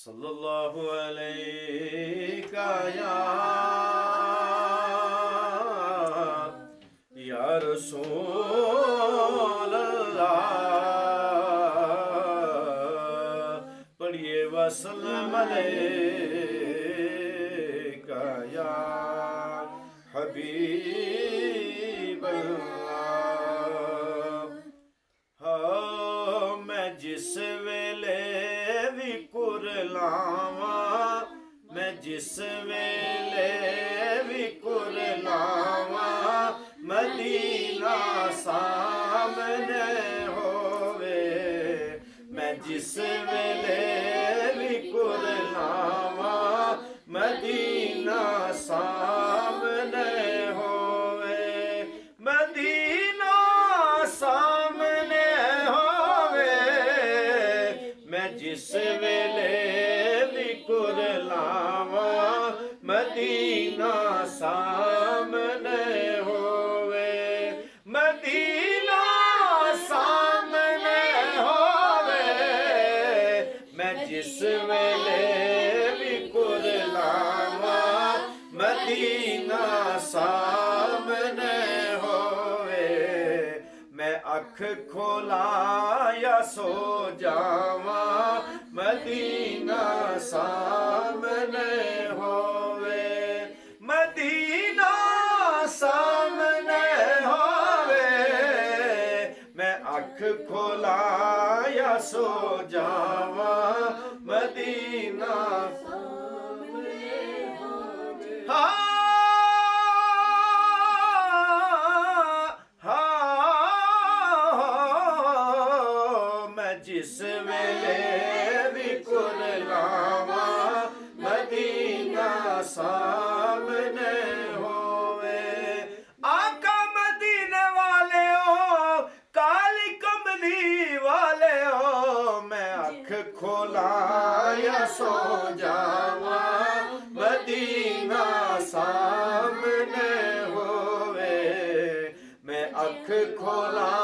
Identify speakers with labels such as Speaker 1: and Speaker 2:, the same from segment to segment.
Speaker 1: सल्लल्लाहु अलैका या रसूल अल्लाह। पढ़िए वसल्लम अलैका या हबीब अल्लाह। हाँ मैं जिस वेले भी कुरलावा, मैं जिस वेले भी कुरलावा, मदीना सामने होवे। मैं जिस वेले भी कुरलावा, मदीना सामने होवे। मदीना सामने होवे। मैं जिस वेले भी कुरलावा, मदीना सामने होवे। मदीना सामने होवे। मैं जिस वेले भी कुरलावा, मदीना सामने होवे। मैं अख खोला या सो जावा, मदीना सामने होवे। मदीना सामने होवे। मैं अख खोला या सो जावा, मदीना सामने होवे। हाँ जिस वेले भी कुरलावा, मदीना सामने होवे। आका मदीने वाले हो, काली कमली वाले हो। मैं अख खोला या सो जावा, मदीना सामने होवे। मैं अख खोला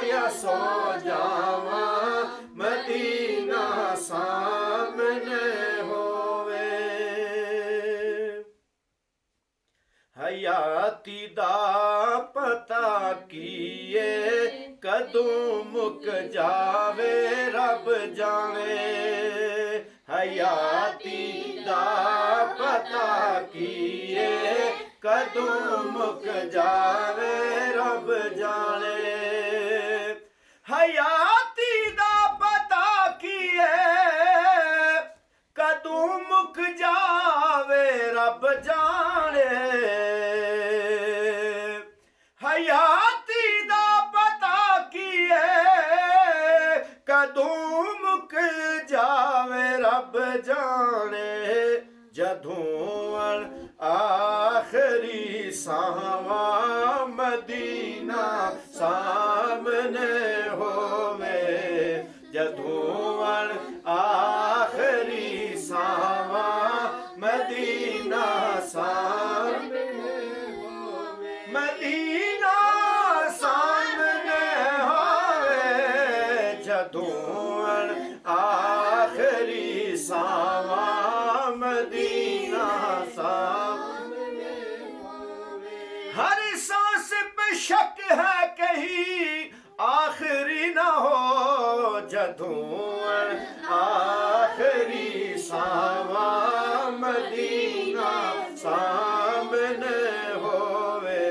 Speaker 1: या सो जावा, मदीना सामने होवे। हयाती दा पता किए, कदों मुक जावे रब जाने। हयाती दा पता किए, कदों मुक जावे रब जाने। हयाती दा पता किए, कदों मुक जावे रब जाने। हयाती दा पता किए, कदों मुक जावे रब जाने। जदों आखिरी सावा, मदीना सामने होवे। जदों आखिरी सावा, मदीना सामने होवे। मदीना सामने होवे। जदों आखिरी सावा, मदीना सामने होवे। हर सांस पे शक है कहीं आखिरी न हो। जदों आखिरी सावा, मदीना सामने होवे।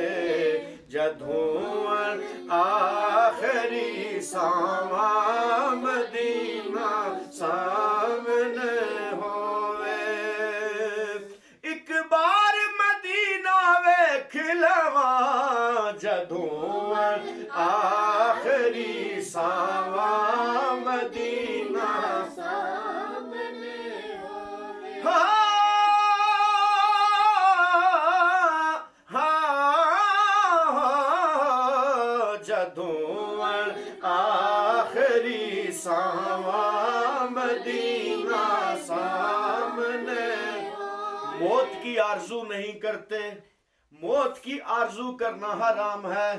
Speaker 1: जदों आखिरी सावा, मदीना सामने होवे। एक बार मदीना वेख लवा, जदों आखिरी सावा, मदीना सामने होवे। जदों आखिरी सावा, मदीना सामने। मौत की आरजू नहीं करते, मौत की आरजू करना हराम है।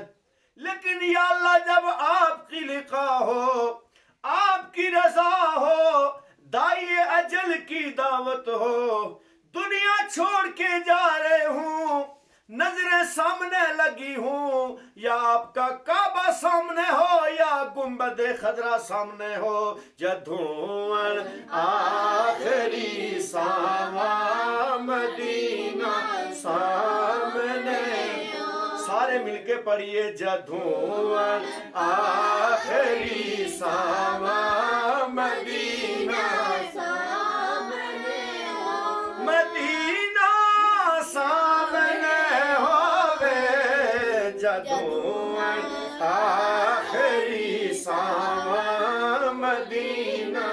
Speaker 1: लेकिन या अल्लाह जब आपकी लिखा हो, आपकी रजा हो, दाई अजल की दावत हो, दुनिया छोड़ के जा रहे हूं, नजरें सामने लगी हूं, या आपका काबा सामने हो या गुंबद खदरा सामने हो, जधूं आखिरी सावा मदीना सामने। सारे मिलके पढ़िए, जधूं आखिरी सावा मदीना मदीना सामने होवे, जदों आखिरी सावा मदीना।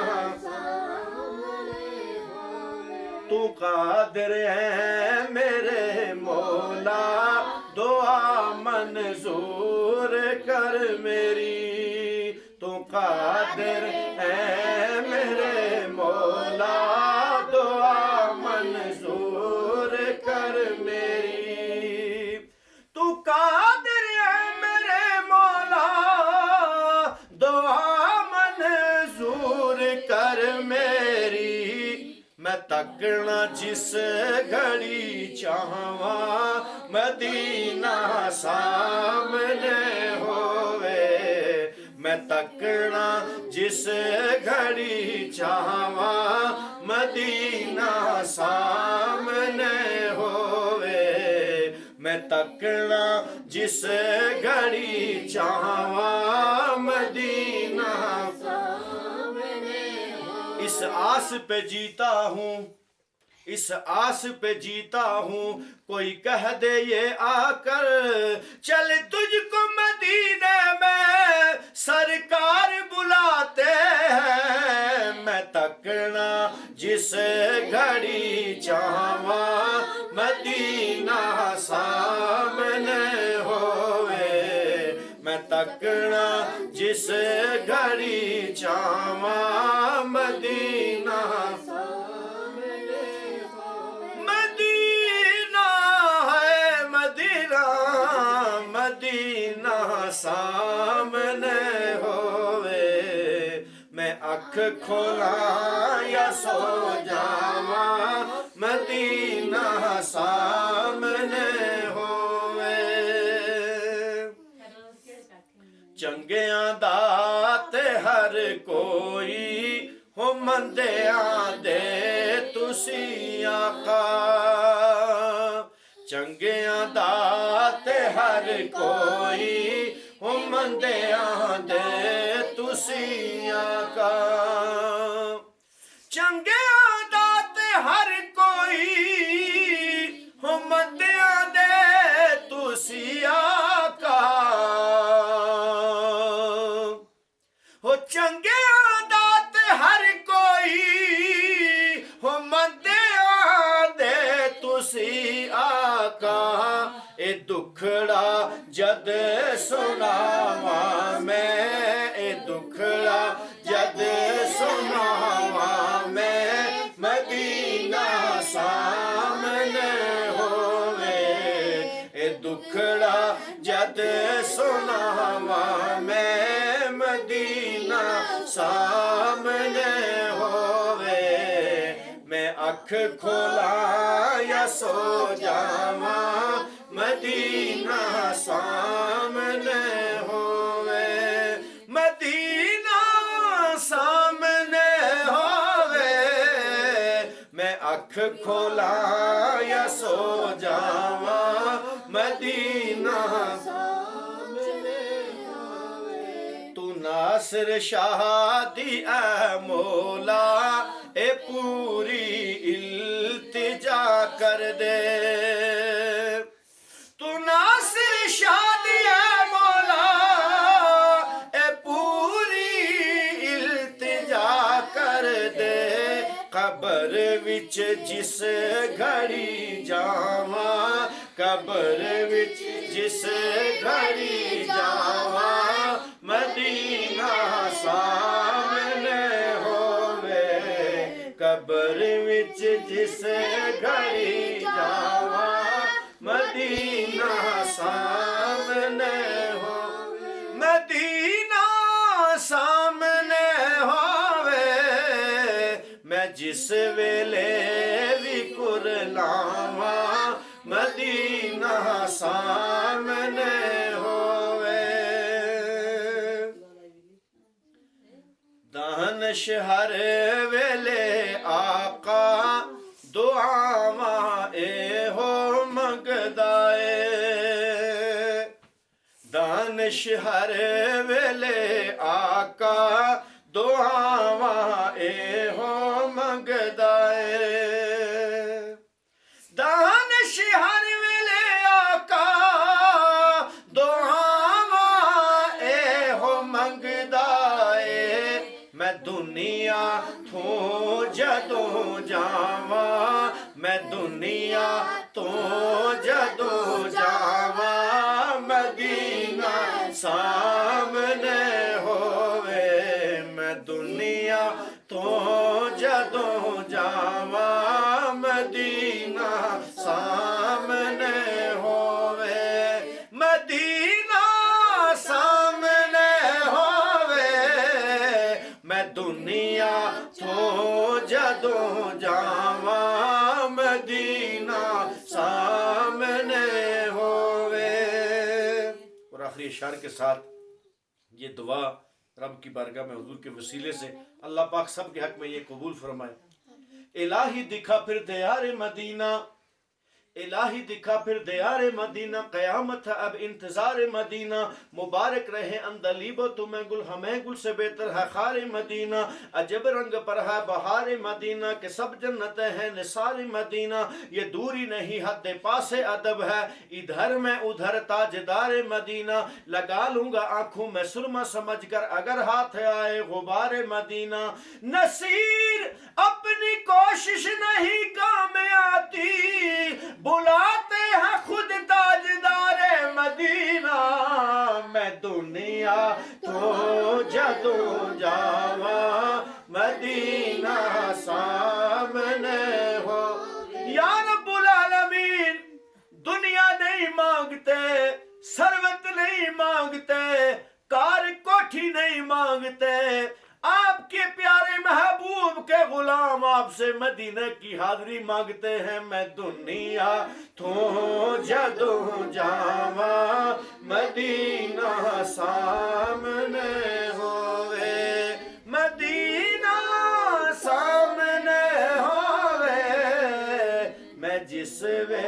Speaker 1: तू कादिर है मेरे मौला, दुआ मंजूर कर मेरी। तू कादिर है मेरे मौला, दुआ मंजूर कर मेरी। तू कादिर है मेरे मौला, दुआ मंजूर कर मेरी। मैं तकना जिस घड़ी चाहवा, मदीना सामने होवे। मैं तकना जिस घड़ी चाहवा, मदीना सामने होवे। मैं तकना जिस घड़ी चाहवा, मदीना सामने होवे। इस आस पे जीता हूँ, इस आस पे जीता हूँ, कोई कह दे ये आकर, चल तुझको मदीने में सरकार बुलाते हैं। मैं तकना जिस घड़ी चाहवा, मदीना सामने होवे। मैं तकना जिस घड़ी चाहवा, मदीना मदीना सामने होवे। मैं अख खोला या सो जावा, मदीना सामने होवे। चंगियां दात हर कोई हो, मंदियां दे तुसी आका। चंगियां दात हर कोई हो, मंदियां दे तुसी आका। चंगियां दात हर कोई हो, मंदियां दे तुसी आका। हो चंगियां दात हर कोई हो, मंदियां दे तुसी आका। ए दुखड़ा जद सुनावा मैं, ए दुखड़ा जद सुनावा मैं, मदीना सामने होवे। ए दुखड़ा जद सुनावा मैं, मदीना सामने होवे। मैं अख खोला या सो जावा, मदीना सामने होवे। मदीना सामने होवे। मैं अख खोला या सो जावा, मदीना सामने होवे। तू नासिर शादी ए मौला, ए पूरी इल्तिजा कर दे। तू नासिर शादी ए मौला, ए पूरी इल्तिजा कर दे। कब्र विच जिस घड़ी जावा, कब्र विच जिस घड़ी जावा, मदीना सामने होवे। कब्र विच जिस घड़ी जावा, मदीना सामने हो। मदीना सामने होवे। जिस वेले भी कुरलावा मदीना सामने होवे। दानश हर वेले आका दुआवा एहो मंगदा ए। दानश हर वेले आका दुआवा एहो मंगदा ए। दानश हर वेले आका दुआवा एहो मंगदा ए। मैं दुनिया थो जदों जावा, मैं दुनिया तो जदों जावा मदीना सामने होवे। मैं दुनिया तो जदों जावा मदीना सामने होवे। मदीना सामने होवे। मैं दुनिया तो जदों जावा मदीना सामने होवे। और आखिरी इशार के साथ ये दुआ रब की बारगाह में हुजूर के वसीले से अल्लाह पाक सब के हक में ये कबूल फरमाए। इलाही दिखा फिर दियारे मदीना, इलाही दिखा फिर दियारे मदीना, क़यामत है अब इंतज़ार मदीना। मुबारक रहे अंदलीबो तुम्हें गुल, हमें गुल से बेहतर है खारे मदीना। अजब रंग पर है बहार मदीना, के सब जन्नतें हैं निसार मदीना। ये दूरी नहीं हद पासे अदब है, इधर में उधर ताजदार मदीना। लगा लूंगा आंखों में सुरमा समझ कर अगर हाथ आए गुबार मदीना। नसीर अपनी कोशिश नहीं काम आती, बुलाते हैं खुद ताजदारे मदीना। मैं दुनिया तो जदों जावा मदीना सामने हो। या रब्बुल आलमीन, दुनिया नहीं मांगते, सरवत नहीं मांगते, कार कोठी नहीं मांगते, आपके प्यारे महबूब के गुलाम आपसे मदीना की हाजिरी मांगते हैं। मैं दुनिया तो जदों जावा मदीना सामने होवे। मदीना सामने होवे। मैं जिस वे